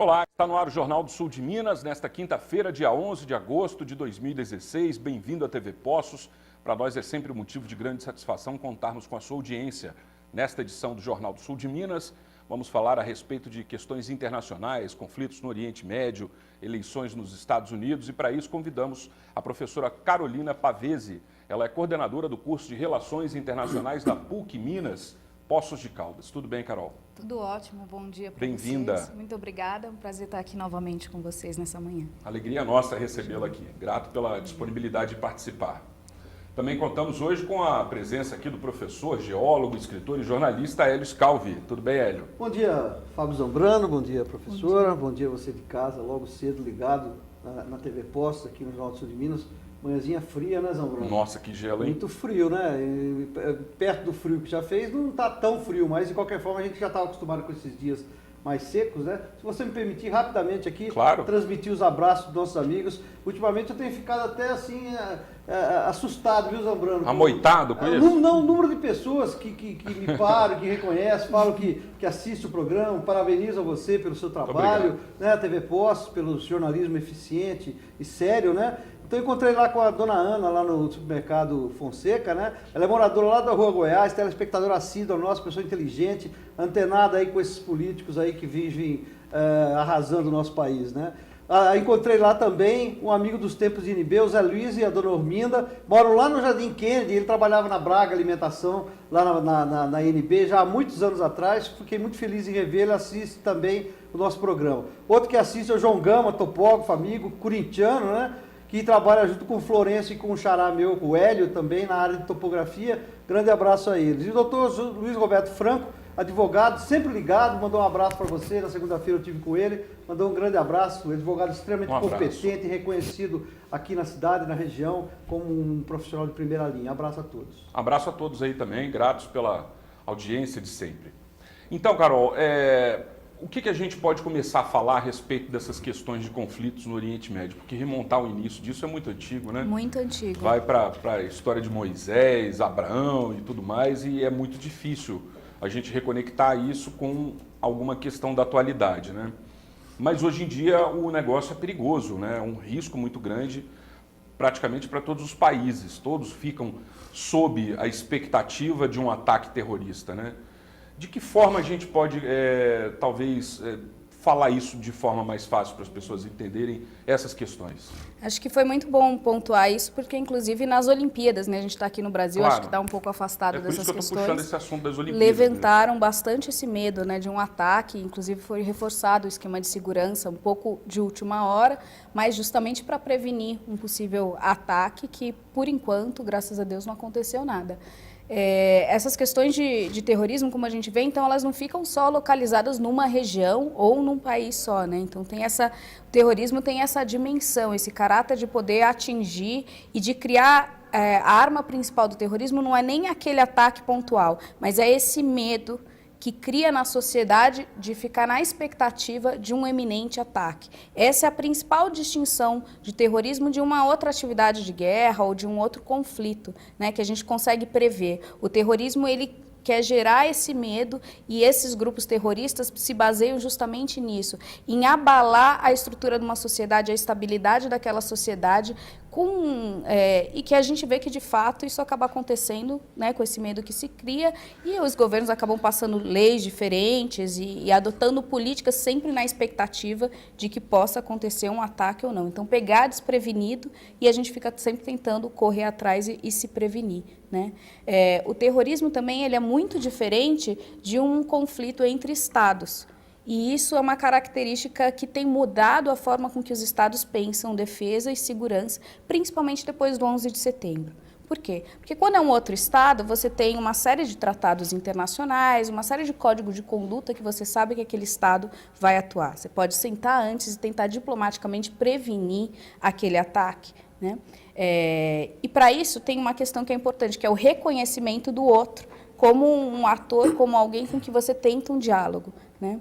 Olá, está no ar o Jornal do Sul de Minas, nesta quinta-feira, dia 11 de agosto de 2016. Bem-vindo à TV Poços. Para nós é sempre um motivo de grande satisfação contarmos com a sua audiência. Nesta edição do Jornal do Sul de Minas, vamos falar a respeito de questões internacionais, conflitos no Oriente Médio, eleições nos Estados Unidos e para isso convidamos a professora Carolina Pavese. Ela é coordenadora do curso de Relações Internacionais da PUC Minas, Poços de Caldas. Tudo bem, Carol? Tudo ótimo, bom dia para vocês. Bem-vinda. Muito obrigada, é um prazer estar aqui novamente com vocês nessa manhã. Alegria nossa recebê-la aqui. Grato pela disponibilidade de participar. Também contamos hoje com a presença aqui do professor, geólogo, escritor e jornalista Hélio Scalvi. Tudo bem, Hélio? Bom dia, Fábio Zambrano, bom dia, professora, bom dia você de casa, logo cedo ligado na TV Poços, aqui no Jornal do Sul de Minas. Manhãzinha fria, né, Zambrano? Nossa, que gelo, hein? Muito frio, né? E, perto do frio que já fez, não está tão frio, mas de qualquer forma a gente já estava acostumado com esses dias mais secos, né? Se você me permitir rapidamente aqui, claro, transmitir os abraços dos nossos amigos. Ultimamente eu tenho ficado até assim, assustado, viu, Zambrano? Amoitado com isso? Não, o número de pessoas que me param, que reconhecem, falam que assistem o programa, parabenizam você pelo seu trabalho, né? A TV Poços, pelo jornalismo eficiente e sério, né? Então eu encontrei lá com a dona Ana, lá no supermercado Fonseca, né? Ela é moradora lá da Rua Goiás, telespectadora assídua nossa, pessoa inteligente, antenada aí com esses políticos aí que vivem arrasando o nosso país, né? Encontrei lá também um amigo dos tempos de INB, o Zé Luiz e a dona Orminda, moram lá no Jardim Kennedy, ele trabalhava na Braga Alimentação, lá na INB, já há muitos anos atrás, fiquei muito feliz em rever, ele assiste também o nosso programa. Outro que assiste é o João Gama, topógrafo, amigo, corintiano, né? Que trabalha junto com o Florencio e com o xará meu, o Hélio, também na área de topografia. Grande abraço a eles. E o doutor Luiz Roberto Franco, advogado, sempre ligado, mandou um abraço para você. Na segunda-feira eu tive com ele, mandou um grande abraço. Advogado extremamente competente e reconhecido aqui na cidade, na região, como um profissional de primeira linha. Abraço a todos. Abraço a todos aí também, gratos pela audiência de sempre. Então, Carol, o que a gente pode começar a falar a respeito dessas questões de conflitos no Oriente Médio? Porque remontar o início disso é muito antigo, né? Muito antigo. Vai para a história de Moisés, Abraão e tudo mais, e é muito difícil a gente reconectar isso com alguma questão da atualidade, né? Mas hoje em dia o negócio é perigoso, né? É um risco muito grande praticamente para todos os países. Todos ficam sob a expectativa de um ataque terrorista, né? De que forma a gente pode, talvez, falar isso de forma mais fácil para as pessoas entenderem essas questões? Acho que foi muito bom pontuar isso, porque inclusive nas Olimpíadas, né, a gente está aqui no Brasil, claro, acho que está um pouco afastado dessas questões. É por isso que eu estou puxando esse assunto das Olimpíadas. Levantaram bastante esse medo, né, de um ataque, inclusive foi reforçado o esquema de segurança um pouco de última hora, mas justamente para prevenir um possível ataque que, por enquanto, graças a Deus, não aconteceu nada. Essas questões de terrorismo, como a gente vê, então elas não ficam só localizadas numa região ou num país só, né? Então o terrorismo tem essa dimensão, esse caráter de poder atingir e de criar a arma principal do terrorismo não é nem aquele ataque pontual, mas é esse medo que cria na sociedade de ficar na expectativa de um eminente ataque. Essa é a principal distinção de terrorismo de uma outra atividade de guerra ou de um outro conflito, né, que a gente consegue prever. O terrorismo, ele quer gerar esse medo e esses grupos terroristas se baseiam justamente nisso, em abalar a estrutura de uma sociedade, a estabilidade daquela sociedade, e que a gente vê que, de fato, isso acaba acontecendo, né, com esse medo que se cria, e os governos acabam passando leis diferentes e adotando políticas sempre na expectativa de que possa acontecer um ataque ou não. Então, pegar desprevenido e a gente fica sempre tentando correr atrás e se prevenir, né? O terrorismo também ele é muito diferente de um conflito entre estados. E isso é uma característica que tem mudado a forma com que os estados pensam defesa e segurança, principalmente depois do 11 de setembro. Por quê? Porque quando é um outro estado, você tem uma série de tratados internacionais, uma série de códigos de conduta que você sabe que aquele estado vai atuar. Você pode sentar antes e tentar diplomaticamente prevenir aquele ataque, né? E para isso tem uma questão que é importante, que é o reconhecimento do outro como um ator, como alguém com que você tenta um diálogo, né?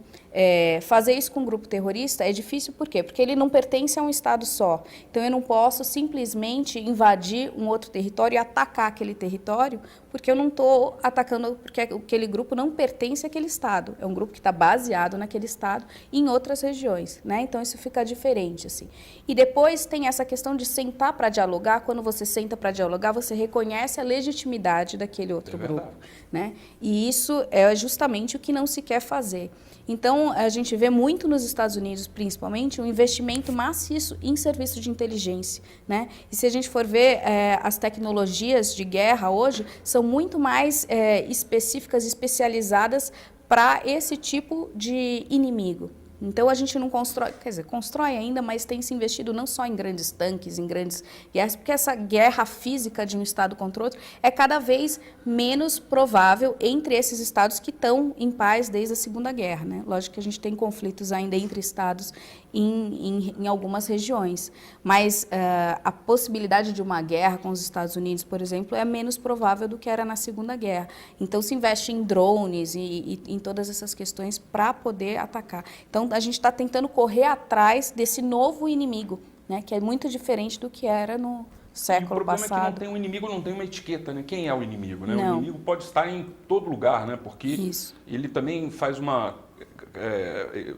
fazer isso com um grupo terrorista é difícil, por quê? Porque ele não pertence a um Estado só. Então, eu não posso simplesmente invadir um outro território e atacar aquele território, porque eu não estou atacando, porque aquele grupo não pertence àquele Estado. É um grupo que está baseado naquele Estado e em outras regiões, né? Então, isso fica diferente, assim. E depois tem essa questão de sentar para dialogar. Quando você senta para dialogar, você reconhece a legitimidade daquele outro grupo, né? E isso é justamente o que não se quer fazer. Então, a gente vê muito nos Estados Unidos, principalmente, um investimento maciço em serviço de inteligência, né? E se a gente for ver, as tecnologias de guerra hoje são muito mais específicas, especializadas para esse tipo de inimigo. Então, a gente não constrói, quer dizer, constrói ainda, mas tem se investido não só em grandes tanques, em grandes guerras, porque essa guerra física de um Estado contra outro é cada vez menos provável entre esses Estados que estão em paz desde a Segunda Guerra, né? Lógico que a gente tem conflitos ainda entre Estados em algumas regiões, mas a possibilidade de uma guerra com os Estados Unidos, por exemplo, é menos provável do que era na Segunda Guerra. Então, se investe em drones e em todas essas questões para poder atacar. Então, a gente está tentando correr atrás desse novo inimigo, né, que é muito diferente do que era no século passado. O problema é que o inimigo não tem uma etiqueta, né? Quem é o inimigo, né? Não. O inimigo pode estar em todo lugar, né? Porque Isso. ele também faz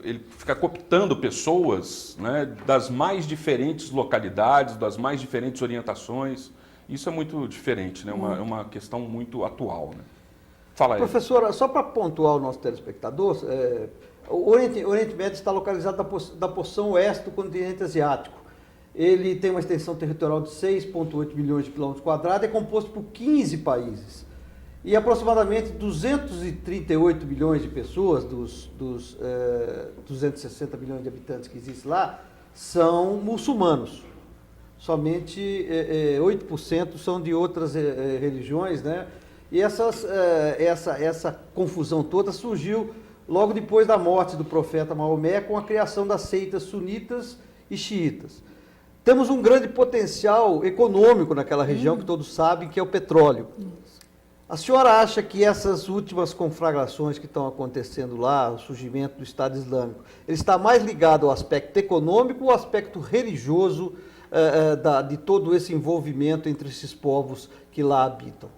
ele fica cooptando pessoas, né, das mais diferentes localidades, das mais diferentes orientações. Isso é muito diferente, né? É uma questão muito atual, né? Fala aí. Professora, só para pontuar o nosso telespectador, o Oriente Médio está localizado da porção oeste do continente asiático. Ele tem uma extensão territorial de 6,8 milhões de quilômetros quadrados, é composto por 15 países. E aproximadamente 238 milhões de pessoas, dos 260 milhões de habitantes que existem lá, são muçulmanos. Somente 8% são de outras religiões, né? E essa confusão toda surgiu logo depois da morte do profeta Maomé, com a criação das seitas sunitas e xiitas. Temos um grande potencial econômico naquela região, que todos sabem, que é o petróleo. A senhora acha que essas últimas conflagrações que estão acontecendo lá, o surgimento do Estado Islâmico, ele está mais ligado ao aspecto econômico ou ao aspecto religioso de todo esse envolvimento entre esses povos que lá habitam?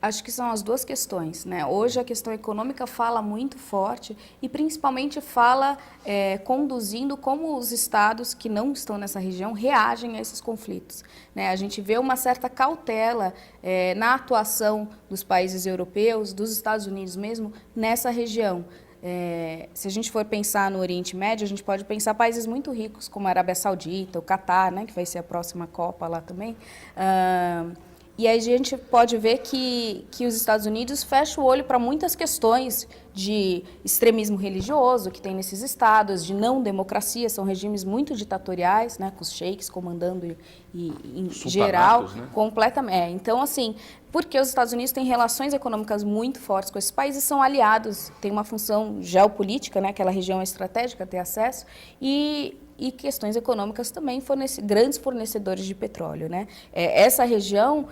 Acho que são as duas questões, né? Hoje a questão econômica fala muito forte e principalmente fala conduzindo como os estados que não estão nessa região reagem a esses conflitos, né? A gente vê uma certa cautela na atuação dos países europeus, dos Estados Unidos mesmo, nessa região. Se a gente for pensar no Oriente Médio, a gente pode pensar países muito ricos, como a Arábia Saudita, o Catar, né, que vai ser a próxima Copa lá também. E aí a gente pode ver que os Estados Unidos fecham o olho para muitas questões de extremismo religioso que tem nesses estados, de não democracia, são regimes muito ditatoriais, né, com os sheiks comandando em geral, né? Completamente. Então, assim, porque os Estados Unidos têm relações econômicas muito fortes com esses países, são aliados, tem uma função geopolítica, né, aquela região é estratégica, ter acesso, e questões econômicas também, grandes fornecedores de petróleo, né? Essa região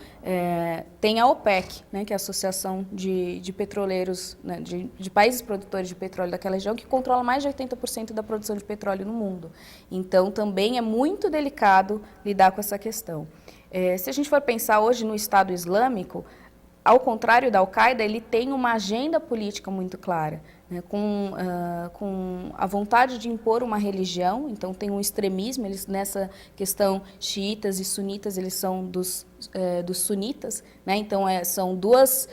tem a OPEC, né, que é a Associação de Petroleiros, né, de países produtores de petróleo daquela região, que controla mais de 80% da produção de petróleo no mundo. Então, também é muito delicado lidar com essa questão. Se a gente for pensar hoje no Estado Islâmico, ao contrário da Al-Qaeda, ele tem uma agenda política muito clara, né, com a vontade de impor uma religião. Então tem um extremismo, eles nessa questão xiitas e sunitas, eles são dos sunitas, né? Então são duas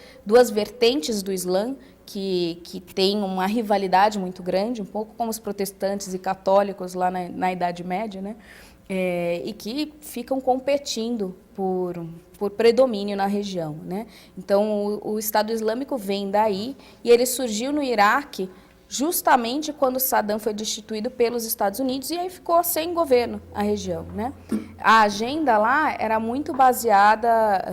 vertentes do Islã que têm uma rivalidade muito grande, um pouco como os protestantes e católicos lá na Idade Média, né? E que ficam competindo por predomínio na região, né? Então, o Estado Islâmico vem daí e ele surgiu no Iraque justamente quando Saddam foi destituído pelos Estados Unidos e aí ficou sem governo a região, né? A agenda lá era muito baseada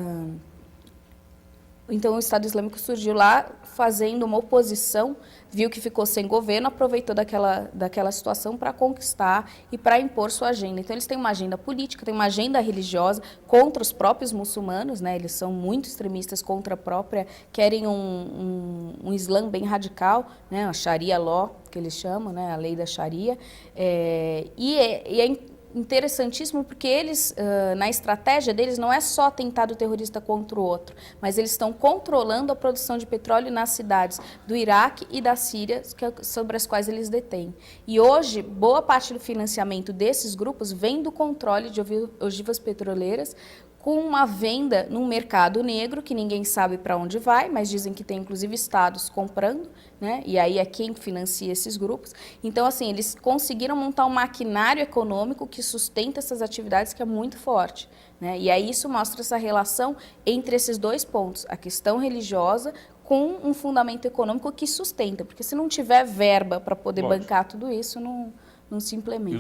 Então o Estado Islâmico surgiu lá fazendo uma oposição, viu que ficou sem governo, aproveitou daquela situação para conquistar e para impor sua agenda. Então eles têm uma agenda política, têm uma agenda religiosa contra os próprios muçulmanos, né? Eles são muito extremistas contra a própria, querem um Islã bem radical, né? A Sharia Law, que eles chamam, né? A lei da Sharia. E é interessantíssimo porque eles, na estratégia deles, não é só atentado terrorista contra o outro, mas eles estão controlando a produção de petróleo nas cidades do Iraque e da Síria, sobre as quais eles detêm. E hoje, boa parte do financiamento desses grupos vem do controle de ogivas petroleiras, com uma venda num mercado negro que ninguém sabe para onde vai, mas dizem que tem inclusive estados comprando, né? E aí é quem financia esses grupos. Então, assim, eles conseguiram montar um maquinário econômico que sustenta essas atividades, que é muito forte, né? E aí isso mostra essa relação entre esses dois pontos, a questão religiosa com um fundamento econômico que sustenta, porque se não tiver verba para poder bancar tudo isso, não se implementa. E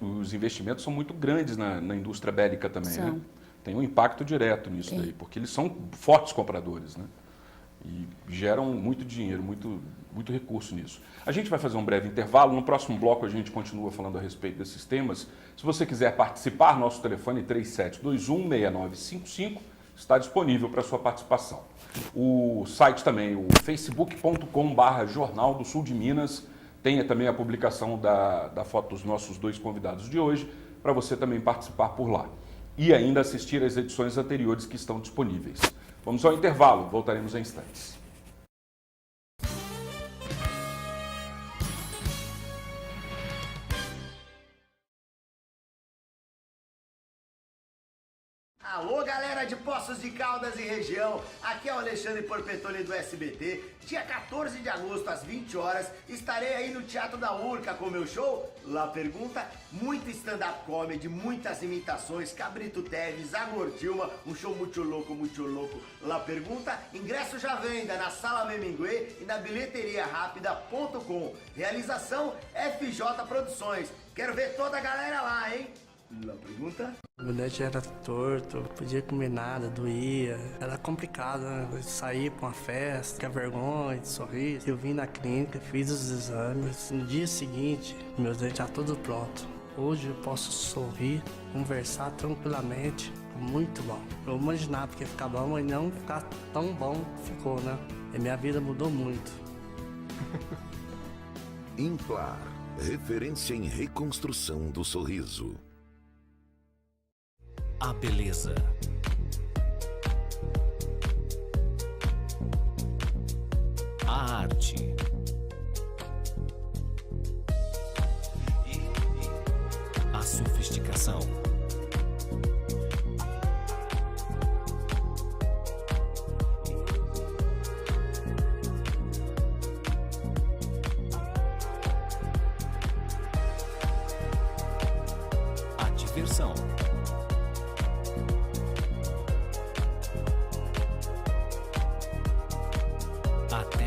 os investimentos são muito grandes na indústria bélica também, né? Tem um impacto direto nisso daí, porque eles são fortes compradores, né? E geram muito dinheiro, muito recurso nisso. A gente vai fazer um breve intervalo, no próximo bloco a gente continua falando a respeito desses temas. Se você quiser participar, nosso telefone 3721-6955 está disponível para sua participação. O site também, o facebook.com/Jornal do Sul de Minas, tem também a publicação da foto dos nossos dois convidados de hoje, para você também participar por lá. E ainda assistir às edições anteriores que estão disponíveis. Vamos ao intervalo, voltaremos em instantes. Alô, galera de Poços de Caldas e região, aqui é o Alexandre Porpetoni do SBT. Dia 14 de agosto, às 20 horas, estarei aí no Teatro da Urca com meu show La Pergunta, muito stand-up comedy, muitas imitações, Cabrito Teves, Agor Dilma, um show muito louco, La Pergunta. Ingresso já venda na Sala Meminguê e na bilheteriarapida.com. Realização FJ Produções. Quero ver toda a galera lá, hein? La Pergunta. Meu dente era torto, não podia comer nada, doía. Era complicado, né? Sair pra uma festa, ficar vergonha de sorrir. Eu vim na clínica, fiz os exames. No dia seguinte, meus dentes estavam todos prontos. Hoje eu posso sorrir, conversar tranquilamente. Muito bom. Eu imaginava que ia ficar bom, mas não ficar tão bom ficou, né? E minha vida mudou muito. Implar, referência em reconstrução do sorriso. A beleza. A arte. A sofisticação. A diversão.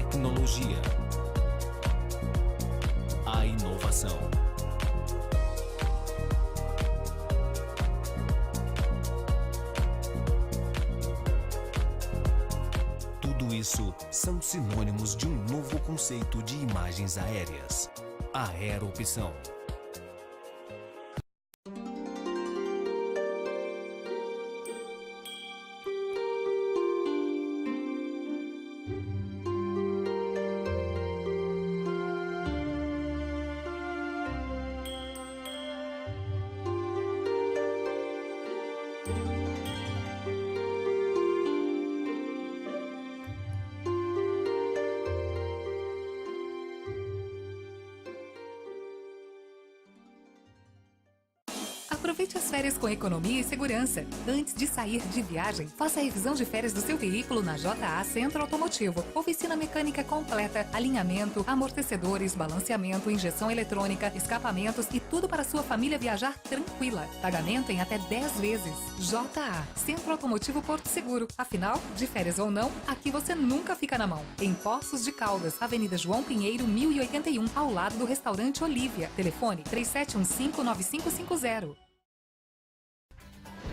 Tecnologia, a inovação, tudo isso são sinônimos de um novo conceito de imagens aéreas, a aeroopção. Aproveite as férias com economia e segurança. Antes de sair de viagem, faça a revisão de férias do seu veículo na JA Centro Automotivo. Oficina mecânica completa, alinhamento, amortecedores, balanceamento, injeção eletrônica, escapamentos e tudo para sua família viajar tranquila. Pagamento em até 10 vezes. JA Centro Automotivo Porto Seguro. Afinal, de férias ou não, aqui você nunca fica na mão. Em Poços de Caldas, Avenida João Pinheiro, 1081, ao lado do restaurante Olívia. Telefone 3715-9550.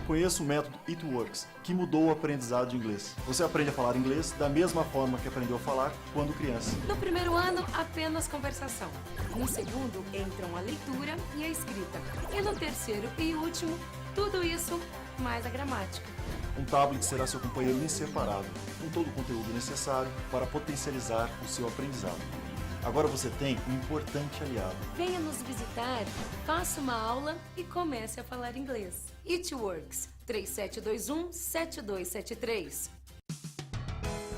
conheço o método It Works, que mudou o aprendizado de inglês. Você aprende a falar inglês da mesma forma que aprendeu a falar quando criança. No primeiro ano, apenas conversação. No segundo, entram a leitura e a escrita. E no terceiro e último, tudo isso mais a gramática. Um tablet será seu companheiro inseparável, com todo o conteúdo necessário para potencializar o seu aprendizado. Agora você tem um importante aliado. Venha nos visitar, faça uma aula e comece a falar inglês. It Works, 3721-7273.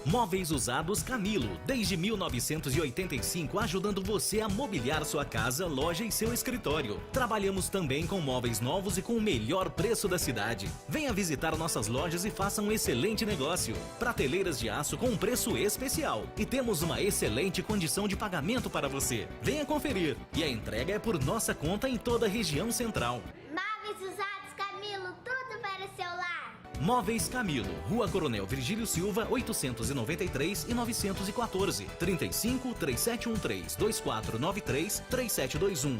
Móveis Usados Camilo, desde 1985, ajudando você a mobiliar sua casa, loja e seu escritório. Trabalhamos também com móveis novos e com o melhor preço da cidade. Venha visitar nossas lojas e faça um excelente negócio. Prateleiras de aço com um preço especial. E temos uma excelente condição de pagamento para você. Venha conferir. E a entrega é por nossa conta em toda a região central. Móveis Usados Camilo, tudo para o seu lar. Móveis Camilo, Rua Coronel Virgílio Silva, 893 e 914, 35 3713 2493 3721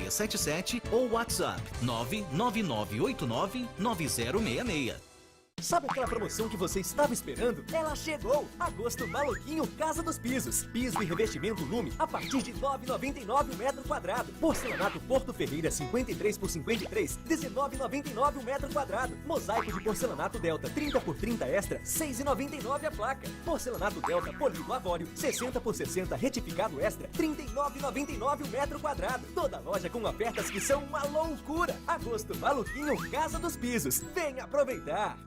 0677 ou WhatsApp 99989 9066. Sabe aquela promoção que você estava esperando? Ela chegou! Agosto Maluquinho Casa dos Pisos. Piso e revestimento Lume a partir de R$ 9,99 o metro quadrado. Porcelanato Porto Ferreira 53 por 53, R$ 19,99 o metro quadrado. Mosaico de porcelanato Delta 30 por 30 extra, R$ 6,99 a placa. Porcelanato Delta polido Avorio 60 por 60 retificado extra, R$ 39,99 o metro quadrado. Toda loja com ofertas que são uma loucura. Agosto Maluquinho Casa dos Pisos. Venha aproveitar!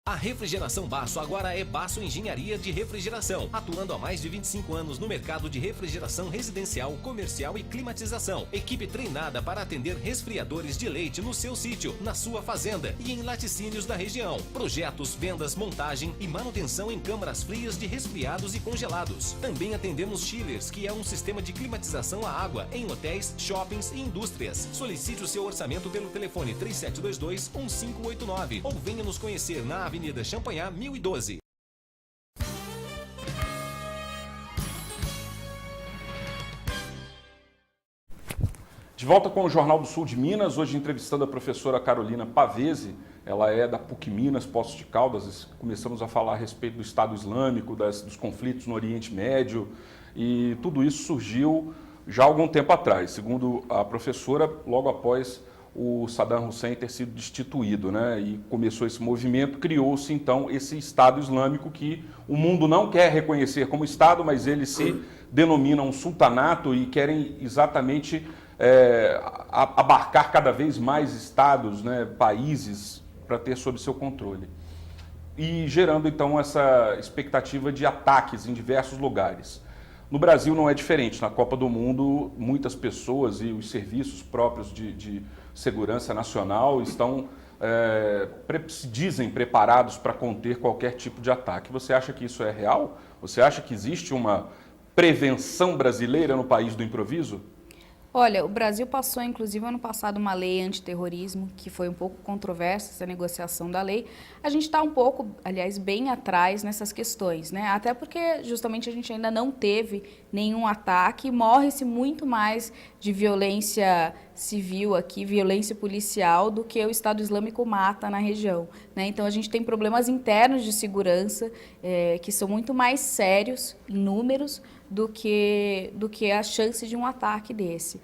A Refrigeração Basso agora é Basso Engenharia de Refrigeração, atuando há mais de 25 anos no mercado de refrigeração residencial, comercial e climatização. Equipe treinada para atender resfriadores de leite no seu sítio, na sua fazenda e em laticínios da região. Projetos, vendas, montagem e manutenção em câmaras frias de resfriados e congelados. Também atendemos chillers, que é um sistema de climatização à água em hotéis, shoppings e indústrias. Solicite o seu orçamento pelo telefone 3722-1589 ou venha nos conhecer na Avenida Champanhar, 1012. De volta com o Jornal do Sul de Minas, hoje entrevistando a professora Carolina Pavese, ela é da PUC Minas, Poços de Caldas. Começamos a falar a respeito do Estado Islâmico, dos conflitos no Oriente Médio, e tudo isso surgiu já há algum tempo atrás. Segundo a professora, logo após o Saddam Hussein ter sido destituído, né? E começou esse movimento, criou-se então esse Estado Islâmico que o mundo não quer reconhecer como Estado, mas eles se denominam um sultanato e querem exatamente abarcar cada vez mais estados, né, países, para ter sob seu controle. E gerando então essa expectativa de ataques em diversos lugares. No Brasil não é diferente. Na Copa do Mundo, muitas pessoas e os serviços próprios de segurança nacional estão, se dizem preparados para conter qualquer tipo de ataque. Você acha que isso é real? Você acha que existe uma prevenção brasileira no país do improviso? Olha, o Brasil passou, inclusive, ano passado, uma lei antiterrorismo, que foi um pouco controversa, essa negociação da lei. A gente está um pouco, aliás, bem atrás nessas questões, né? Até porque, justamente, a gente ainda não teve nenhum ataque, morre-se muito mais de violência civil aqui, violência policial, do que o Estado Islâmico mata na região, né? Então, a gente tem problemas internos de segurança que são muito mais sérios em números do que a chance de um ataque desse.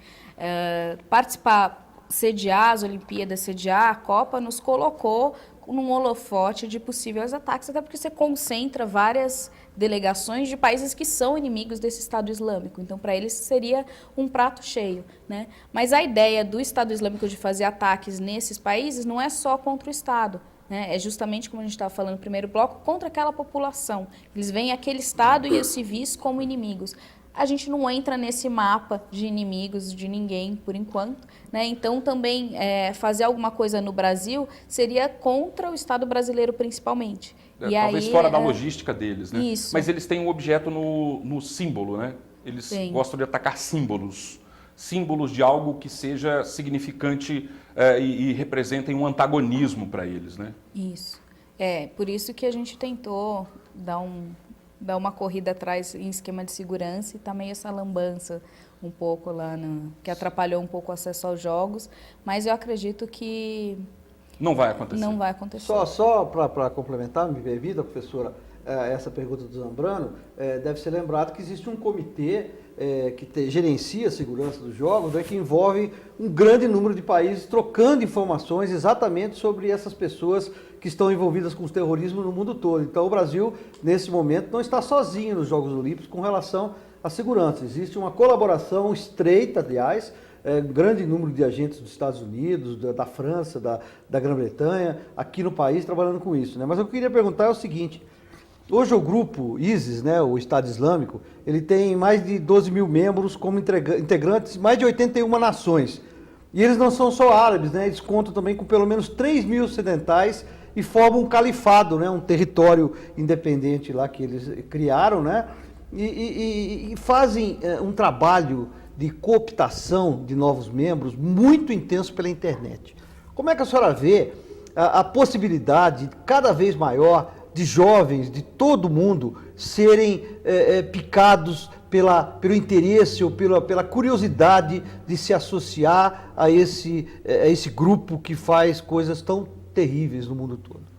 Sediar as Olimpíadas, sediar a Copa, nos colocou num holofote de possíveis ataques, até porque você concentra várias delegações de países que são inimigos desse Estado Islâmico. Então, para eles, seria um prato cheio, né? Mas a ideia do Estado Islâmico de fazer ataques nesses países não é só contra o Estado, né? É justamente, como a gente estava falando no primeiro bloco, contra aquela população. Eles veem aquele Estado e os civis como inimigos. A gente não entra nesse mapa de inimigos de ninguém, por enquanto, né? Então, também fazer alguma coisa no Brasil seria contra o Estado brasileiro, principalmente. Talvez fora da logística deles, né? Isso. Mas eles têm um objeto no símbolo, né? Eles gostam de atacar símbolos de algo que seja significante e representem um antagonismo para eles, né? Isso. Por isso que a gente tentou dar uma corrida atrás em esquema de segurança e também essa lambança um pouco lá, que atrapalhou um pouco o acesso aos jogos, mas eu acredito que Não vai acontecer. Não vai acontecer. Só para complementar, me permita, professora, essa pergunta do Zambrano, deve ser lembrado que existe um comitê que gerencia a segurança dos jogos, que envolve um grande número de países trocando informações exatamente sobre essas pessoas que estão envolvidas com o terrorismo no mundo todo. Então o Brasil, nesse momento, não está sozinho nos Jogos Olímpicos com relação à segurança. Existe uma colaboração estreita, aliás, grande número de agentes dos Estados Unidos, da França, da Grã-Bretanha, aqui no país trabalhando com isso, né? Mas o que eu queria perguntar é o seguinte: hoje o grupo ISIS, né, o Estado Islâmico, ele tem mais de 12 mil membros como integrantes, mais de 81 nações. E eles não são só árabes, né? Eles contam também com pelo menos 3 mil ocidentais e formam um califado, né? Um território independente lá que eles criaram, né? E fazem um trabalho de cooptação de novos membros muito intenso pela internet. Como é que a senhora vê a possibilidade cada vez maior de jovens de todo mundo serem picados pelo interesse ou pela curiosidade de se associar a esse grupo que faz coisas tão terríveis no mundo todo?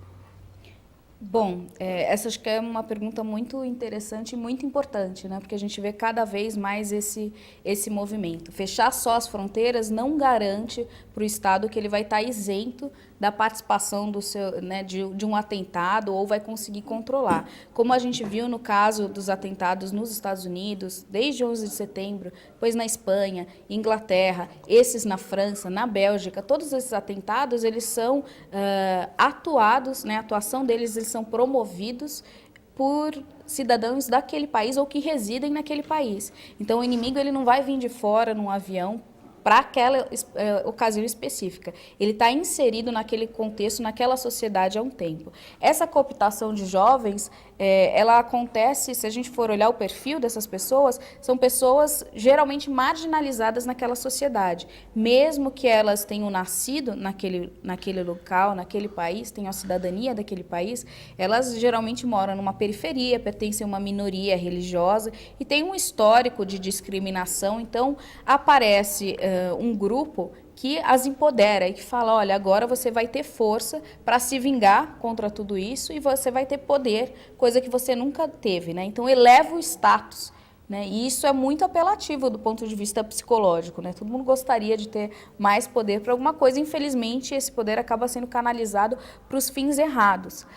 Bom, essa acho que é uma pergunta muito interessante e muito importante, né? Porque a gente vê cada vez mais esse movimento. Fechar só as fronteiras não garante para o Estado que ele vai estar isento da participação de um atentado ou vai conseguir controlar. Como a gente viu no caso dos atentados nos Estados Unidos, desde 11 de setembro, depois na Espanha, Inglaterra, esses na França, na Bélgica, todos esses atentados, eles são atuados, né, a atuação deles, eles são promovidos por cidadãos daquele país ou que residem naquele país. Então, o inimigo ele não vai vir de fora num avião para aquela ocasião específica. Ele está inserido naquele contexto, naquela sociedade há um tempo. Essa cooptação de jovens, ela acontece, se a gente for olhar o perfil dessas pessoas, são pessoas geralmente marginalizadas naquela sociedade. Mesmo que elas tenham nascido naquele local, naquele país, tenham a cidadania daquele país, elas geralmente moram numa periferia, pertencem a uma minoria religiosa e têm um histórico de discriminação. Então, aparece um grupo que as empodera e que fala, olha, agora você vai ter força para se vingar contra tudo isso e você vai ter poder, coisa que você nunca teve, né? Então, eleva o status, né? E isso é muito apelativo do ponto de vista psicológico, né? Todo mundo gostaria de ter mais poder para alguma coisa, infelizmente esse poder acaba sendo canalizado para os fins errados.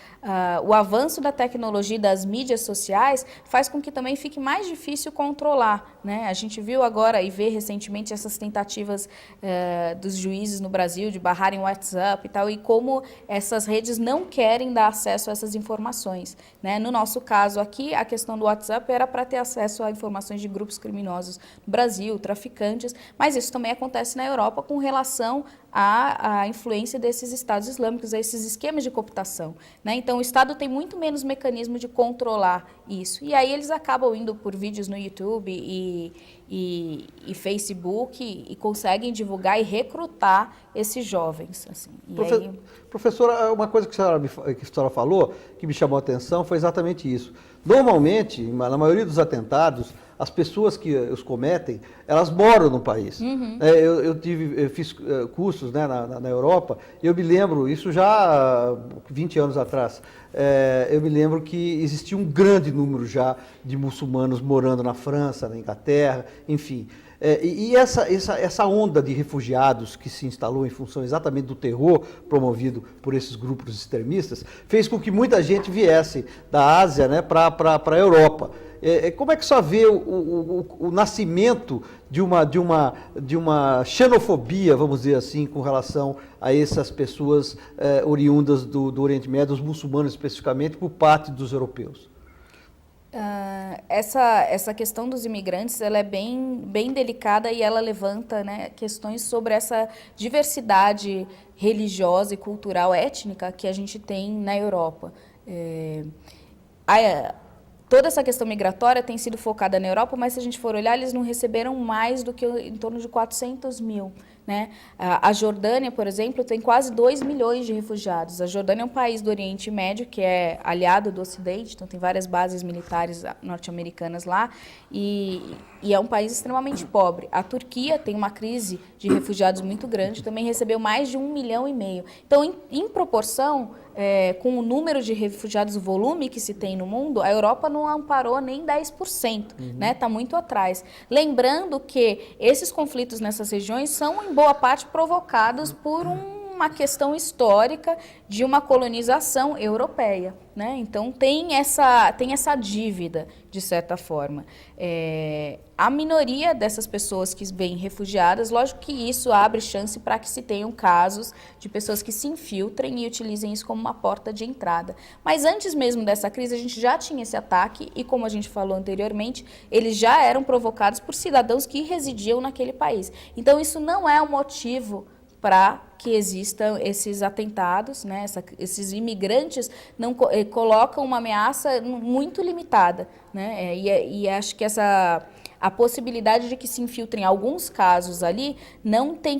O avanço da tecnologia e das mídias sociais faz com que também fique mais difícil controlar, né? A gente viu agora e vê recentemente essas tentativas dos juízes no Brasil de barrarem o WhatsApp e tal, e como essas redes não querem dar acesso a essas informações, né? No nosso caso aqui, a questão do WhatsApp era para ter acesso a informações de grupos criminosos no Brasil, traficantes, mas isso também acontece na Europa com relação à influência desses estados islâmicos, a esses esquemas de cooptação, né? Então, o Estado tem muito menos mecanismo de controlar isso. E aí eles acabam indo por vídeos no YouTube e Facebook e conseguem divulgar e recrutar esses jovens. Assim. Professora, uma coisa que a senhora falou que me chamou a atenção foi exatamente isso. Normalmente, na maioria dos atentados, as pessoas que os cometem, elas moram no país. Uhum. Eu fiz cursos, né, na Europa, e eu me lembro, isso já há 20 anos atrás, eu me lembro que existia um grande número já de muçulmanos morando na França, na Inglaterra, enfim. E essa onda de refugiados que se instalou em função exatamente do terror promovido por esses grupos extremistas, fez com que muita gente viesse da Ásia, né, para a Europa. Como é que só vê o nascimento de uma xenofobia, vamos dizer assim, com relação a essas pessoas oriundas do Oriente Médio, os muçulmanos especificamente, por parte dos europeus? Essa questão dos imigrantes ela é bem delicada e ela levanta, né, questões sobre essa diversidade religiosa e cultural étnica que a gente tem na Europa. Toda essa questão migratória tem sido focada na Europa, mas se a gente for olhar, eles não receberam mais do que em torno de 400 mil. né? A Jordânia, por exemplo, tem quase 2 milhões de refugiados. A Jordânia é um país do Oriente Médio, que é aliado do Ocidente, então tem várias bases militares norte-americanas lá, e é um país extremamente pobre. A Turquia tem uma crise de refugiados muito grande, também recebeu mais de 1,5 milhão. Então, em proporção, com o número de refugiados, o volume que se tem no mundo, a Europa não amparou nem 10%, né? Está muito atrás. Lembrando que esses conflitos nessas regiões são, em boa parte, provocados por uma questão histórica de uma colonização europeia, né? Então tem essa dívida, de certa forma. A minoria dessas pessoas que vêm refugiadas, lógico que isso abre chance para que se tenham casos de pessoas que se infiltrem e utilizem isso como uma porta de entrada. Mas antes mesmo dessa crise, a gente já tinha esse ataque e, como a gente falou anteriormente, eles já eram provocados por cidadãos que residiam naquele país. Então isso não é um motivo para que existam esses atentados, né? Esses imigrantes não colocam uma ameaça muito limitada, né? E acho que a possibilidade de que se infiltrem alguns casos ali não tem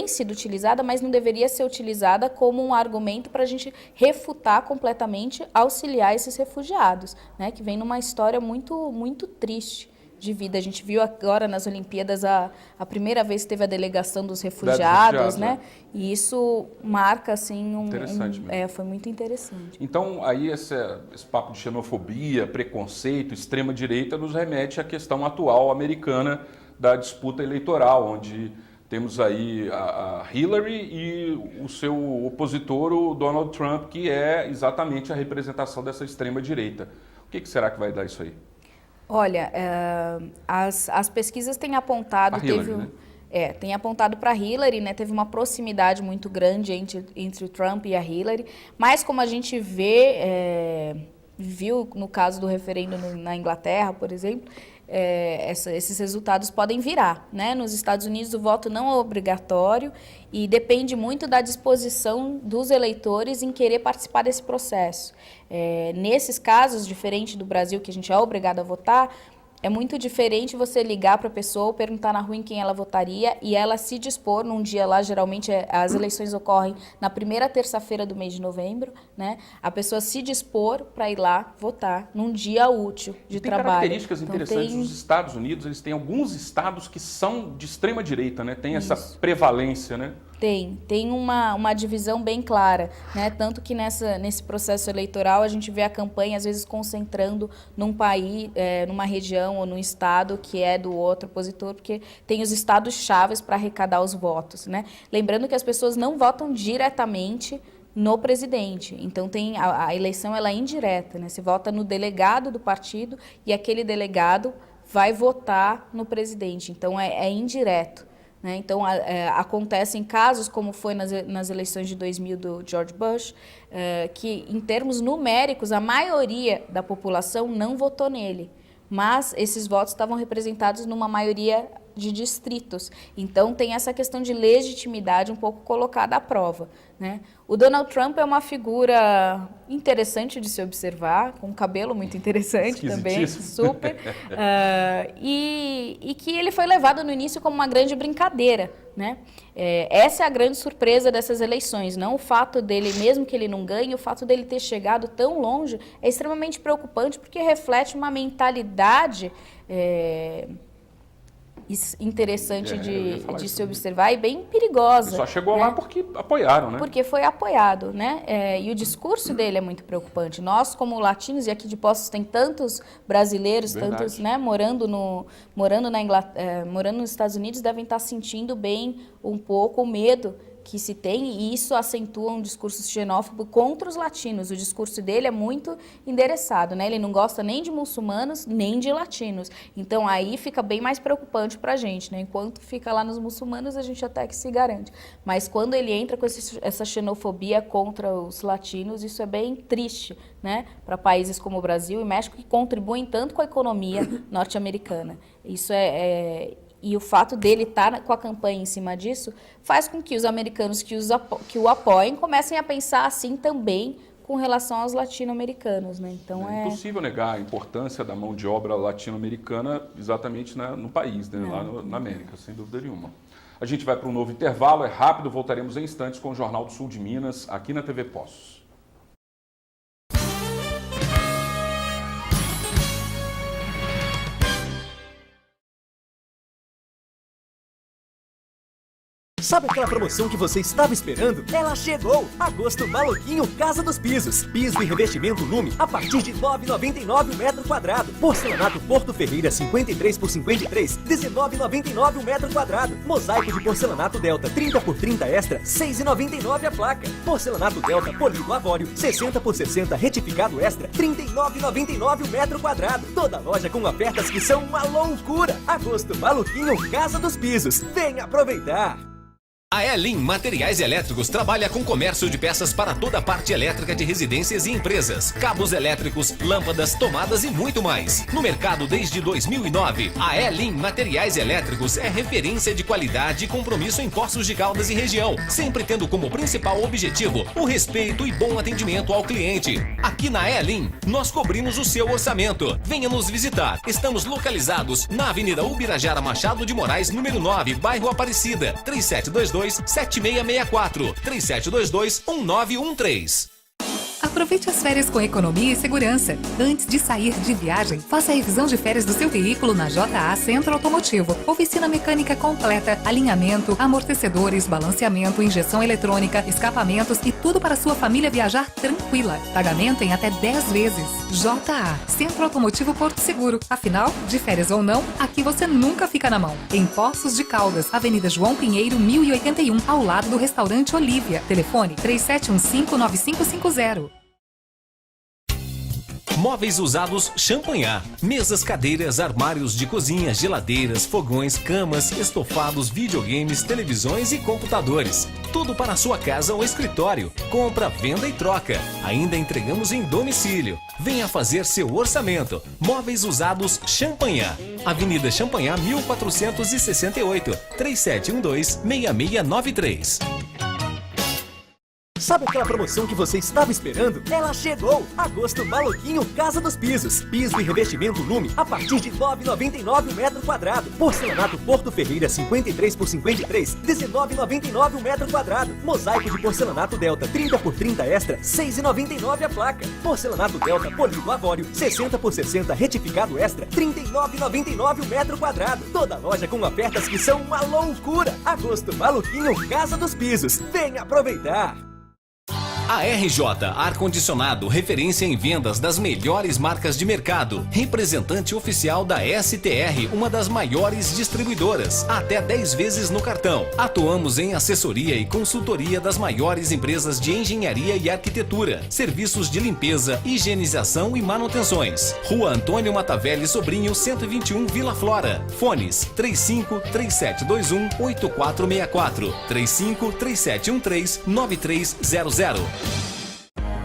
sido utilizada, mas não deveria ser utilizada como um argumento para a gente refutar completamente, auxiliar esses refugiados, né? Que vem numa história muito, muito triste de vida. A gente viu agora nas Olimpíadas a primeira vez que teve a delegação dos refugiados, né? E isso marca, assim, interessante mesmo. Foi muito interessante. Então, aí esse papo de xenofobia, preconceito, extrema-direita nos remete à questão atual americana da disputa eleitoral, onde temos aí a Hillary e o seu opositor, o Donald Trump, que é exatamente a representação dessa extrema-direita. O que será que vai dar isso aí? Olha, as pesquisas têm apontado... Tem apontado para a Hillary, né? Teve uma proximidade muito grande entre o Trump e a Hillary, mas como a gente viu no caso do referendo na Inglaterra, por exemplo, esses resultados podem virar, né? Nos Estados Unidos o voto não é obrigatório e depende muito da disposição dos eleitores em querer participar desse processo. Nesses casos, diferente do Brasil, que a gente é obrigado a votar, é muito diferente você ligar para a pessoa, perguntar na rua em quem ela votaria e ela se dispor num dia lá, geralmente as eleições ocorrem na primeira terça-feira do mês de novembro, né? A pessoa se dispor para ir lá votar num dia útil de trabalho. Tem características interessantes nos Estados Unidos, eles têm alguns estados que são de extrema direita, né? Tem essa prevalência, né? Tem uma divisão bem clara, né? Tanto que nesse processo eleitoral a gente vê a campanha às vezes concentrando num país, numa região ou num estado que é do outro opositor, porque tem os estados chaves para arrecadar os votos, né? Lembrando que as pessoas não votam diretamente no presidente, então a eleição ela é indireta, né? Você vota no delegado do partido e aquele delegado vai votar no presidente, então é indireto. Né? Então, acontecem casos, como foi nas eleições de 2000 do George Bush, que, em termos numéricos, a maioria da população não votou nele, mas esses votos estavam representados numa maioria de distritos. Então, tem essa questão de legitimidade um pouco colocada à prova, né? O Donald Trump é uma figura interessante de se observar, com um cabelo muito interessante também, super. E que ele foi levado no início como uma grande brincadeira, né? Essa é a grande surpresa dessas eleições, não o fato dele, mesmo que ele não ganhe, o fato dele ter chegado tão longe é extremamente preocupante, porque reflete uma mentalidade interessante de se observar e bem perigosa. Só chegou lá porque apoiaram, né? Porque foi apoiado, né? E o discurso dele é muito preocupante. Nós, como latinos, e aqui de Poços tem tantos brasileiros, tantos, né, morando na Inglaterra, morando nos Estados Unidos, devem estar sentindo bem um pouco o medo que se tem, e isso acentua um discurso xenófobo contra os latinos. O discurso dele é muito endereçado, né? Ele não gosta nem de muçulmanos, nem de latinos. Então, aí fica bem mais preocupante para a gente, né? Enquanto fica lá nos muçulmanos, a gente até que se garante. Mas quando ele entra com essa xenofobia contra os latinos, isso é bem triste, né? Para países como o Brasil e México, que contribuem tanto com a economia norte-americana. Isso E o fato dele estar com a campanha em cima disso faz com que os americanos que o apoiem comecem a pensar assim também com relação aos latino-americanos, né? Então é impossível negar a importância da mão de obra latino-americana exatamente no país, né? Lá na América, sem dúvida nenhuma. A gente vai para um novo intervalo, é rápido, voltaremos em instantes com o Jornal do Sul de Minas, aqui na TV Poços. Sabe aquela promoção que você estava esperando? Ela chegou! Agosto Maluquinho Casa dos Pisos. Piso e revestimento Lume a partir de R$ 9,99 o metro quadrado. Porcelanato Porto Ferreira 53 por 53, R$ 19,99 o metro quadrado. Mosaico de porcelanato Delta 30 por 30 extra, R$ 6,99 a placa. Porcelanato Delta polido Avorio 60 por 60 retificado extra, R$ 39,99 o metro quadrado. Toda loja com ofertas que são uma loucura. Agosto Maluquinho Casa dos Pisos. Venha aproveitar! A Elin Materiais Elétricos trabalha com comércio de peças para toda a parte elétrica de residências e empresas, cabos elétricos, lâmpadas, tomadas e muito mais. No mercado desde 2009, a Elin Materiais Elétricos é referência de qualidade e compromisso em Poços de Caldas e região, sempre tendo como principal objetivo o respeito e bom atendimento ao cliente. Aqui na Elin, nós cobrimos o seu orçamento. Venha nos visitar. Estamos localizados na Avenida Ubirajara Machado de Moraes, número 9, bairro Aparecida, 3722-7664, 3722-1913. Aproveite as férias com economia e segurança. Antes de sair de viagem, faça a revisão de férias do seu veículo na JA Centro Automotivo. Oficina mecânica completa, alinhamento, amortecedores, balanceamento, injeção eletrônica, escapamentos e tudo para sua família viajar tranquila. Pagamento em até 10 vezes. JA Centro Automotivo Porto Seguro. Afinal, de férias ou não, aqui você nunca fica na mão. Em Poços de Caldas, Avenida João Pinheiro, 1081, ao lado do restaurante Olívia. Telefone 3715-9550. Móveis usados Champanhar. Mesas, cadeiras, armários de cozinha, geladeiras, fogões, camas, estofados, videogames, televisões e computadores. Tudo para a sua casa ou escritório. Compra, venda e troca. Ainda entregamos em domicílio. Venha fazer seu orçamento. Móveis usados Champanhar. Avenida Champanhar, 1468, 3712-6693. Sabe aquela promoção que você estava esperando? Ela chegou! Agosto Maluquinho Casa dos Pisos. Piso e revestimento Lume a partir de R$ 9,99 o metro quadrado. Porcelanato Porto Ferreira 53 por 53, R$ 19,99 o metro quadrado. Mosaico de porcelanato Delta 30 por 30 extra, R$ 6,99 a placa. Porcelanato Delta polido Avorio 60 por 60 retificado extra, R$ 39,99 o metro quadrado. Toda loja com ofertas que são uma loucura. Agosto Maluquinho Casa dos Pisos. Venha aproveitar! A RJ Ar-Condicionado, referência em vendas das melhores marcas de mercado. Representante oficial da STR, uma das maiores distribuidoras. Até 10 vezes no cartão. Atuamos em assessoria e consultoria das maiores empresas de engenharia e arquitetura. Serviços de limpeza, higienização e manutenções. Rua Antônio Matavelli Sobrinho, 121, Vila Flora. Fones 35-3721-8464, 35-3713-9300.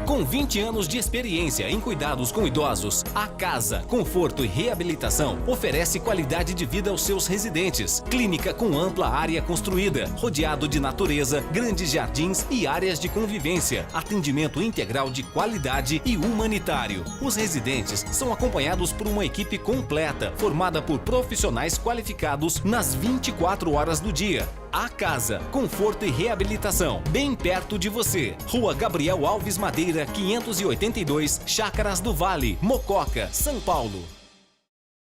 Com 20 anos de experiência em cuidados com idosos, a Casa Conforto e Reabilitação oferece qualidade de vida aos seus residentes. Clínica com ampla área construída, rodeado de natureza, grandes jardins e áreas de convivência. Atendimento integral de qualidade e humanitário. Os residentes são acompanhados por uma equipe completa, formada por profissionais qualificados nas 24 horas do dia. A Casa Conforto e Reabilitação, bem perto de você. Rua Gabriel Alves Madeira, 582, Chácaras do Vale, Mococa, São Paulo.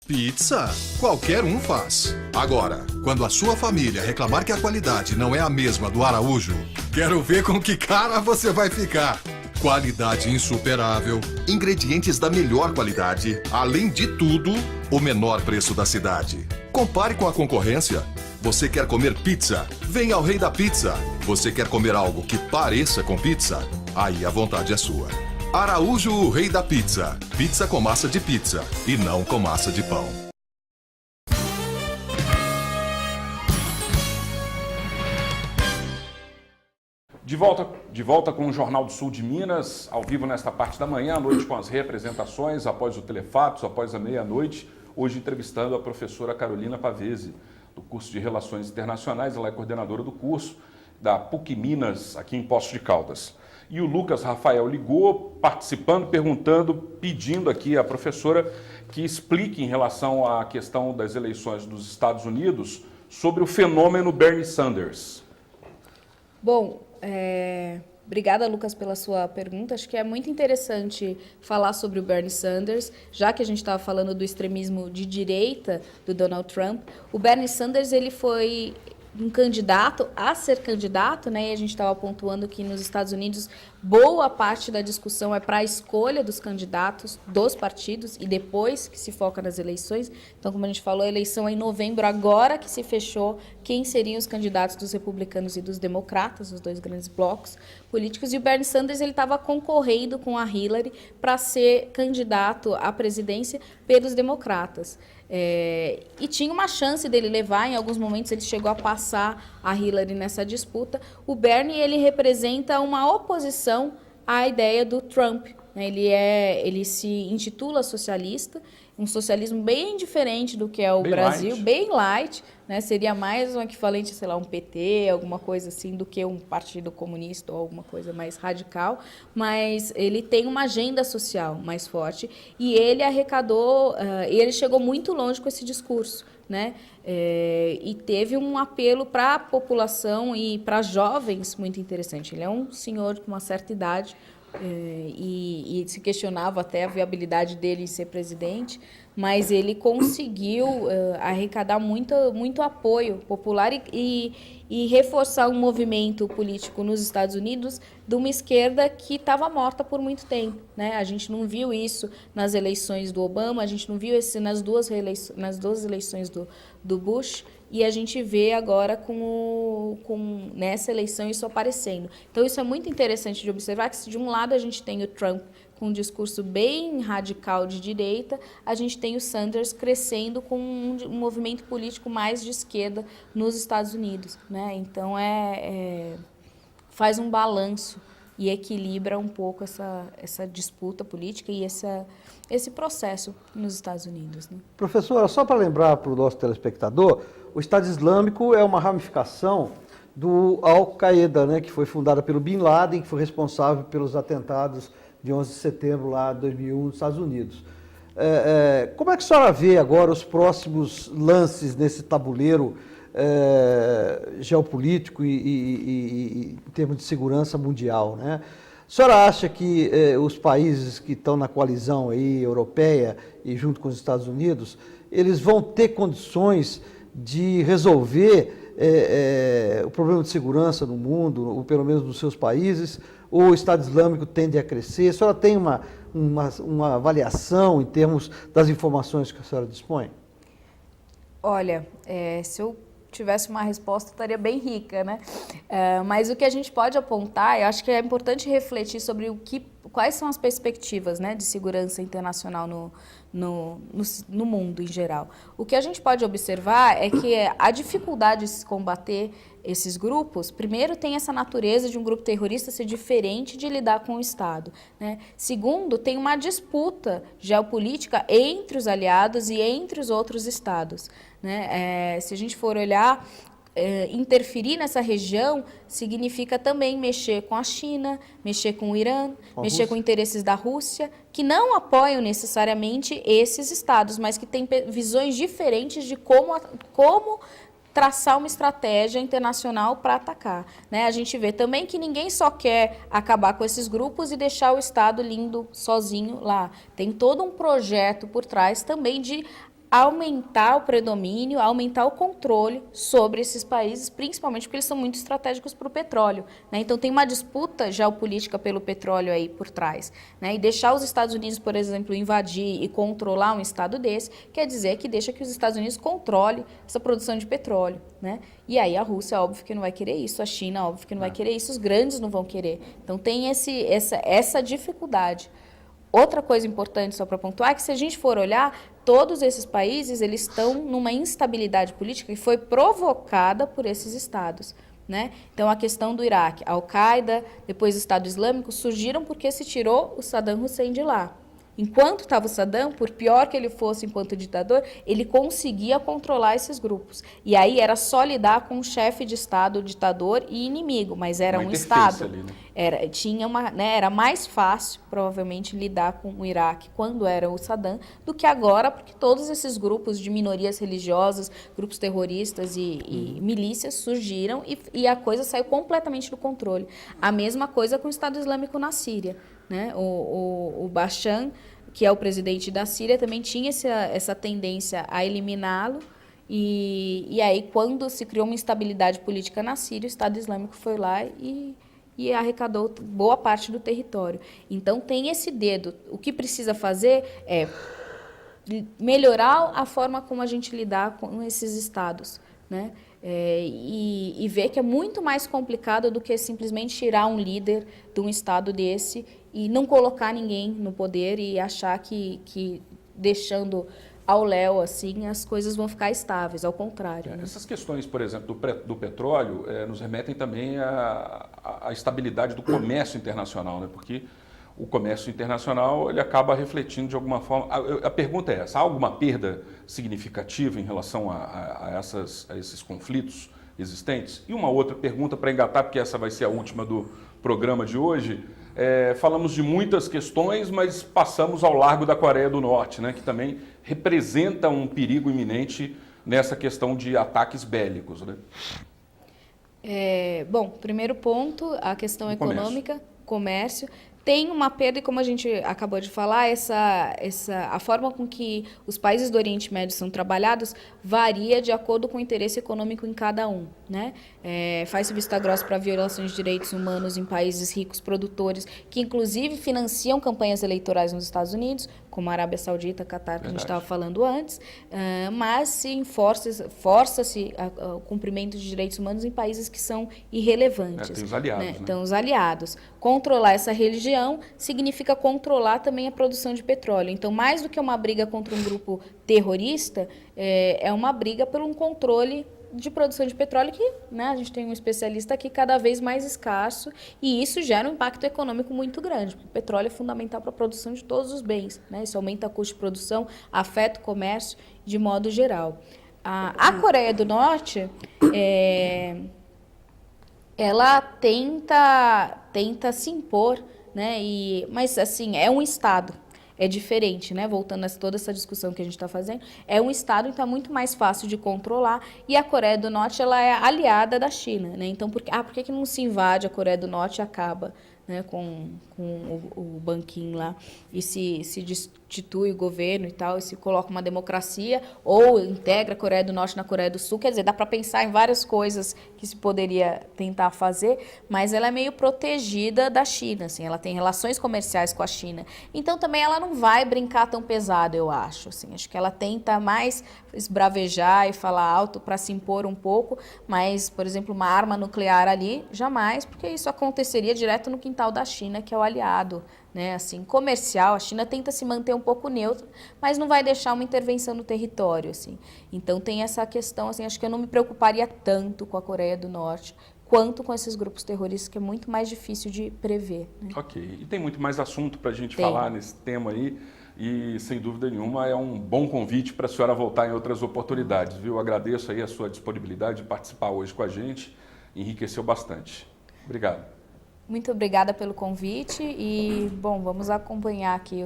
Pizza, qualquer um faz. Agora, quando a sua família reclamar que a qualidade não é a mesma do Araújo, quero ver com que cara você vai ficar. Qualidade insuperável, ingredientes da melhor qualidade, além de tudo, o menor preço da cidade. Compare com a concorrência. Você quer comer pizza? Venha ao Rei da Pizza. Você quer comer algo que pareça com pizza? Aí a vontade é sua. Araújo, o Rei da Pizza. Pizza com massa de pizza e não com massa de pão. De volta com o Jornal do Sul de Minas, ao vivo nesta parte da manhã, à noite com as representações, após o Telefatos, após a meia-noite, hoje entrevistando a professora Carolina Pavese, do curso de Relações Internacionais. Ela é coordenadora do curso da PUC Minas, aqui em Poços de Caldas. E o Lucas Rafael ligou, participando, perguntando, pedindo aqui à professora que explique em relação à questão das eleições dos Estados Unidos sobre o fenômeno Bernie Sanders. Bom, obrigada, Lucas, pela sua pergunta. Acho que é muito interessante falar sobre o Bernie Sanders, já que a gente estava falando do extremismo de direita do Donald Trump. O Bernie Sanders, ele foi um candidato a ser candidato, né? E a gente estava pontuando que nos Estados Unidos boa parte da discussão é para a escolha dos candidatos dos partidos e depois que se foca nas eleições. Então, como a gente falou, a eleição é em novembro, agora que se fechou quem seriam os candidatos dos republicanos e dos democratas, os dois grandes blocos políticos. E o Bernie Sanders ele estava concorrendo com a Hillary para ser candidato à presidência pelos democratas. E tinha uma chance dele levar, em alguns momentos ele chegou a passar a Hillary nessa disputa. O Bernie ele representa uma oposição à ideia do Trump. Ele se intitula socialista, um socialismo bem diferente do que é o Brasil, bem light, né? Seria mais um equivalente, sei lá, um PT, alguma coisa assim, do que um partido comunista ou alguma coisa mais radical, mas ele tem uma agenda social mais forte e ele arrecadou, ele chegou muito longe com esse discurso, né? E teve um apelo para a população e para jovens muito interessante. Ele é um senhor com uma certa idade, e se questionava até a viabilidade dele em ser presidente, mas ele conseguiu arrecadar muito apoio popular e reforçar um movimento político nos Estados Unidos de uma esquerda que estava morta por muito tempo, né? A gente não viu isso nas eleições do Obama, a gente não viu isso nas duas eleições do Bush, e a gente vê agora nessa eleição isso aparecendo. Então isso é muito interessante de observar, que se de um lado a gente tem o Trump com um discurso bem radical de direita, a gente tem o Sanders crescendo com um movimento político mais de esquerda nos Estados Unidos, né? Então faz um balanço e equilibra um pouco essa disputa política e esse processo nos Estados Unidos, né? Professora, só para lembrar para o nosso telespectador, o Estado Islâmico é uma ramificação do Al-Qaeda, né, que foi fundada pelo Bin Laden, que foi responsável pelos atentados de 11 de setembro lá de 2001 nos Estados Unidos. Como é que a senhora vê agora os próximos lances nesse tabuleiro geopolítico e em termos de segurança mundial, né? A senhora acha que os países que estão na coalizão aí, europeia e junto com os Estados Unidos, eles vão ter condições de resolver o problema de segurança no mundo, ou pelo menos nos seus países, ou o Estado Islâmico tende a crescer? A senhora tem uma avaliação em termos das informações que a senhora dispõe? Olha, se eu tivesse uma resposta, estaria bem rica, né? Mas o que a gente pode apontar, eu acho que é importante refletir sobre quais são as perspectivas, né, de segurança internacional no mundo em geral. O que a gente pode observar é que a dificuldade de se combater esses grupos, primeiro, tem essa natureza de um grupo terrorista ser diferente de lidar com o Estado, né? Segundo, tem uma disputa geopolítica entre os aliados e entre os outros Estados, né? Se a gente for olhar, interferir nessa região significa também mexer com a China, mexer com o Irã, mexer com interesses da Rússia, que não apoiam necessariamente esses estados, mas que têm visões diferentes de como traçar uma estratégia internacional para atacar, né? A gente vê também que ninguém só quer acabar com esses grupos e deixar o Estado lindo sozinho lá. Tem todo um projeto por trás também de aumentar o predomínio, aumentar o controle sobre esses países, principalmente porque eles são muito estratégicos para o petróleo, né? Então tem uma disputa geopolítica pelo petróleo aí por trás, né? E deixar os Estados Unidos, por exemplo, invadir e controlar um estado desse, quer dizer que deixa que os Estados Unidos controle essa produção de petróleo, né? E aí a Rússia, óbvio que não vai querer isso, a China, óbvio que não vai querer isso, os grandes não vão querer. Então tem essa dificuldade. Outra coisa importante só para pontuar é que se a gente for olhar, todos esses países eles estão numa instabilidade política que foi provocada por esses estados, né? Então a questão do Iraque, a Al-Qaeda, depois o Estado Islâmico surgiram porque se tirou o Saddam Hussein de lá. enquanto estava o Saddam, por pior que ele fosse enquanto ditador, ele conseguia controlar esses grupos. E aí era só lidar com o chefe de Estado, ditador e inimigo, mas era um Estado. Ali, né? Era mais fácil, provavelmente, lidar com o Iraque quando era o Saddam do que agora, porque todos esses grupos de minorias religiosas, grupos terroristas e milícias surgiram e a coisa saiu completamente do controle. A mesma coisa com o Estado Islâmico na Síria, né? O Bashar, que é o presidente da Síria, também tinha essa tendência a eliminá-lo. E aí, quando se criou uma instabilidade política na Síria, o Estado Islâmico foi lá e arrecadou boa parte do território. Então, tem esse dedo. O que precisa fazer é melhorar a forma como a gente lidar com esses estados, né? E ver que é muito mais complicado do que simplesmente tirar um líder de um estado desse e não colocar ninguém no poder e achar que deixando ao léu, assim, as coisas vão ficar estáveis, ao contrário. Né? Essas questões, por exemplo, do petróleo, nos remetem também à estabilidade do comércio internacional, né? Porque o comércio internacional ele acaba refletindo de alguma forma. A pergunta é essa: há alguma perda significativa em relação a esses conflitos existentes? E uma outra pergunta para engatar, porque essa vai ser a última do programa de hoje. Falamos de muitas questões, mas passamos ao largo da Coreia do Norte, né, que também representa um perigo iminente nessa questão de ataques bélicos. Né? Bom, primeiro ponto, a questão econômica, comércio. Tem uma perda, e como a gente acabou de falar, a forma com que os países do Oriente Médio são trabalhados varia de acordo com o interesse econômico em cada um, né? Faz-se vista grossa para violações de direitos humanos em países ricos produtores, que inclusive financiam campanhas eleitorais nos Estados Unidos, como a Arábia Saudita, Catar, que a gente estava falando antes, mas força-se o cumprimento de direitos humanos em países que são irrelevantes. Tem os aliados, né? Então, os aliados. Controlar essa religião significa controlar também a produção de petróleo. Então, mais do que uma briga contra um grupo terrorista, é uma briga por um controle de produção de petróleo que, né, a gente tem um especialista aqui, cada vez mais escasso, e isso gera um impacto econômico muito grande, porque o petróleo é fundamental para a produção de todos os bens, né? Isso aumenta o custo de produção, afeta o comércio de modo geral. A Coreia do Norte, ela tenta se impor, né? Mas, assim, é um Estado. É diferente, né? Voltando a toda essa discussão que a gente está fazendo, é um Estado, então é muito mais fácil de controlar, e a Coreia do Norte ela é aliada da China, né? Então, por que não se invade a Coreia do Norte e acaba, né, com o banquinho lá e se destitui o governo e tal, e se coloca uma democracia, ou integra a Coreia do Norte na Coreia do Sul? Quer dizer, dá para pensar em várias coisas que se poderia tentar fazer, mas ela é meio protegida da China, assim, ela tem relações comerciais com a China. Então, também ela não vai brincar tão pesado, eu acho. Assim, acho que ela tenta mais esbravejar e falar alto para se impor um pouco, mas, por exemplo, uma arma nuclear ali, jamais, porque isso aconteceria direto no quintal da China, que é o aliado, né, assim, comercial. A China tenta se manter um pouco neutra, mas não vai deixar uma intervenção no território, assim. Então tem essa questão, assim, acho que eu não me preocuparia tanto com a Coreia do Norte quanto com esses grupos terroristas, que é muito mais difícil de prever. Né? Ok, e tem muito mais assunto para a gente falar nesse tema aí, e sem dúvida nenhuma é um bom convite para a senhora voltar em outras oportunidades, viu? Agradeço aí a sua disponibilidade de participar hoje com a gente, enriqueceu bastante. Obrigado. Muito obrigada pelo convite e, bom, vamos acompanhar aqui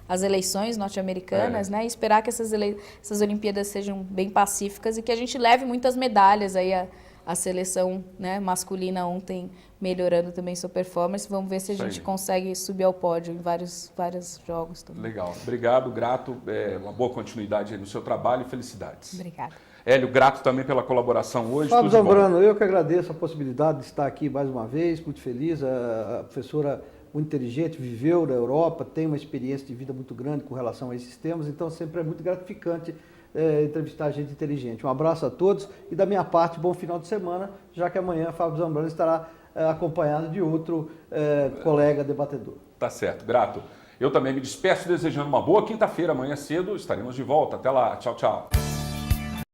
as eleições norte-americanas, né? E esperar que essas Olimpíadas sejam bem pacíficas e que a gente leve muitas medalhas aí a seleção, né, masculina ontem melhorando também sua performance. Vamos ver se a gente consegue subir ao pódio em vários jogos também. Legal. Obrigado, grato. Uma boa continuidade aí no seu trabalho e felicidades. Obrigada. Hélio, grato também pela colaboração hoje. Fábio Zambrano, eu que agradeço a possibilidade de estar aqui mais uma vez, muito feliz. A professora muito inteligente, viveu na Europa, tem uma experiência de vida muito grande com relação a esses temas, então sempre é muito gratificante entrevistar gente inteligente. Um abraço a todos e da minha parte, bom final de semana, já que amanhã Fábio Zambrano estará acompanhado de outro colega debatedor. Tá certo, grato. Eu também me despeço desejando uma boa quinta-feira, amanhã cedo estaremos de volta. Até lá, tchau, tchau.